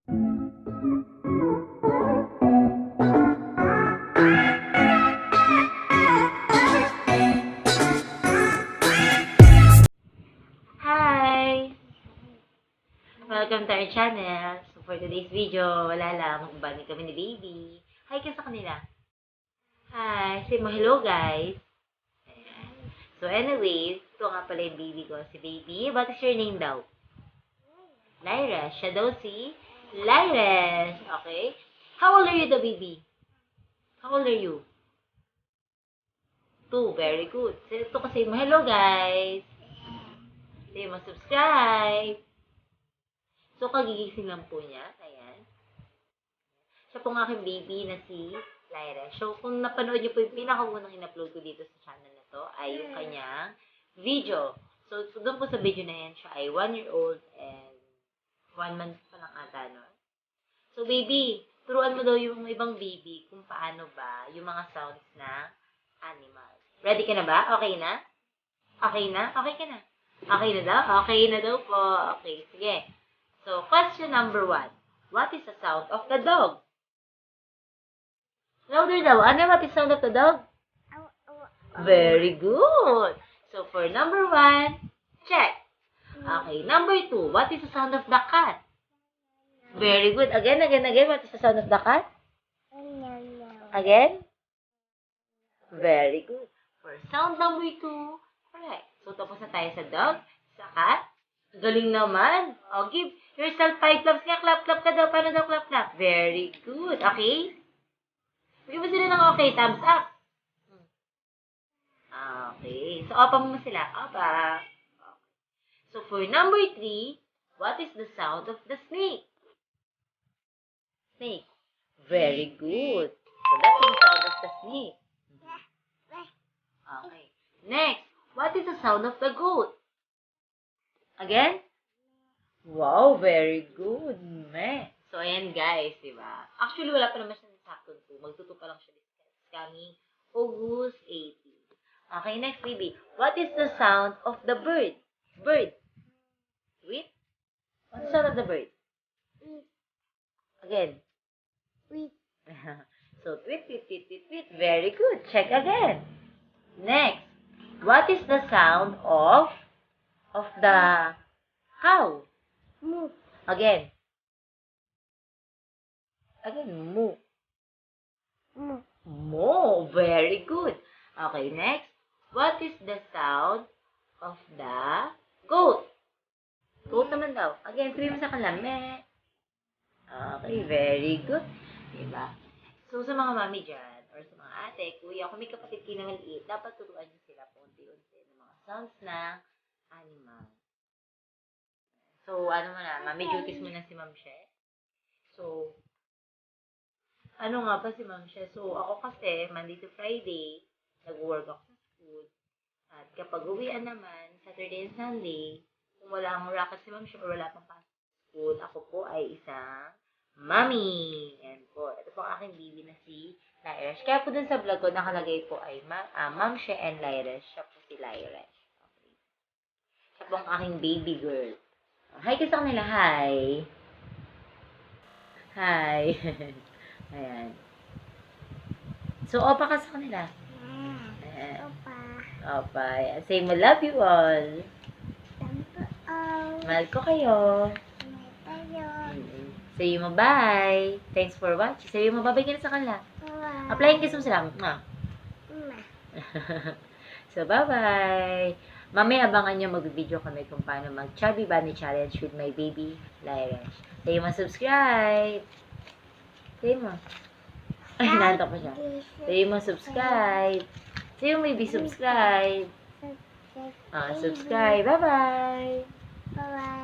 Hi! Welcome to our channel. So for today's video, wala lang, magbani kami ni baby. Hi ka sa kanila. Hi! Say mo hello guys. Ayan. So anyway, ito nga pala yung baby ko, si baby. What is your name daw? Lyra. Siya daw si Lyra. Okay? How old are you daw, baby? How old are you? 2. Very good. So ito kasi mo hello guys. Say mo subscribe. So, kagigising lang po niya. Ayan. Siya po ang aking baby na si Lyra. So, kung napanood niyo po yung pinakaunang in-upload ko dito sa channel na to, ay yung kanyang video. So doon po sa video na yan, siya ay 1-year-old and 1 month pa lang ata, no? So, baby, turuan mo daw yung ibang baby kung paano ba yung mga sounds na animal. Ready ka na ba? Okay na? Okay na? Okay ka na? Okay na daw? Okay na daw po. Okay, sige. So, question number 1. What is the sound of the dog? Louder daw. Ano what is the sound of the dog? Very good. So, for number 1, check. Okay, number 2. What is the sound of the cat? Very good. Again. What is the sound of the cat? Again? Very good. For sound number 2, correct. So, tapos na tayo sa dog, sa cat. Galing naman. O, give yourself 5 claps nga. Clap ka daw. Paano daw clap? Very good. Okay? Bigyan mo sila ng okay. Thumbs up. Okay. So, opa mo sila. Opa. Okay. So, for number 3, what is the sound of the snake? Snake. Very good. So, that's the sound of the snake. Okay. Next, what is the sound of the goat? Again? Wow, very good. Meh. So, ayan guys, diba? Actually, wala pa naman siya nasakton po. Magtuto pa lang siya this coming August 18. Okay, next baby. What is the sound of the bird? Bird. Tweet? What's the sound of the bird? Again. Tweet. So, tweet. Very good. Check again. Next. What is the sound of the cow? Moo. Again. Moo. Moo. Very good. Okay, next. What is the sound of the goat? Goat naman daw. Again, sabihin mo sa kanila, meh. Okay, very good. Diba? So, sa mga mami dyan, or sa mga ate, kuya, kung may kapatid kayo na maliit, dapat turuan nyo sila po unti-unti ng mga sounds na animal. So, ano mo na, mami duties mo na si Ma'am She. So, ano nga ba si Ma'am She? So, ako kasi, Monday to Friday, nag-work ako sa school. At kapag uwian naman, Saturday and Sunday, kung wala akong racket si Ma'am She or wala pang pasok sa school, ako po ay isang mami. Yan po. Ito po ang aking baby na si Lyra. Kaya po dun sa vlog ko, nakalagay po ay Ma'am She and Lyra. Siya po si Lyra. Okay. Siya po ang aking baby girl. Hi ka sa kanila. Hi. Hi. Ayan. So, opa ka sa kanila. Ayan. Opa. Ayan. Say mo, love you all. Mahal ko kayo. Say mo, bye. Thanks for watching. Say mo, bye-bye ka na sa kanila. Applyin kiss mo sila. So, bye-bye. Mamaya abangan nyo mag-video kami kung paano mag-Chubby Bunny Challenge with my baby, Lyra. Say mo, subscribe. Say mo. Ay, nanto pa siya. Say mo, subscribe. Say mo, baby, subscribe. Subscribe. Bye-bye. Bye-bye.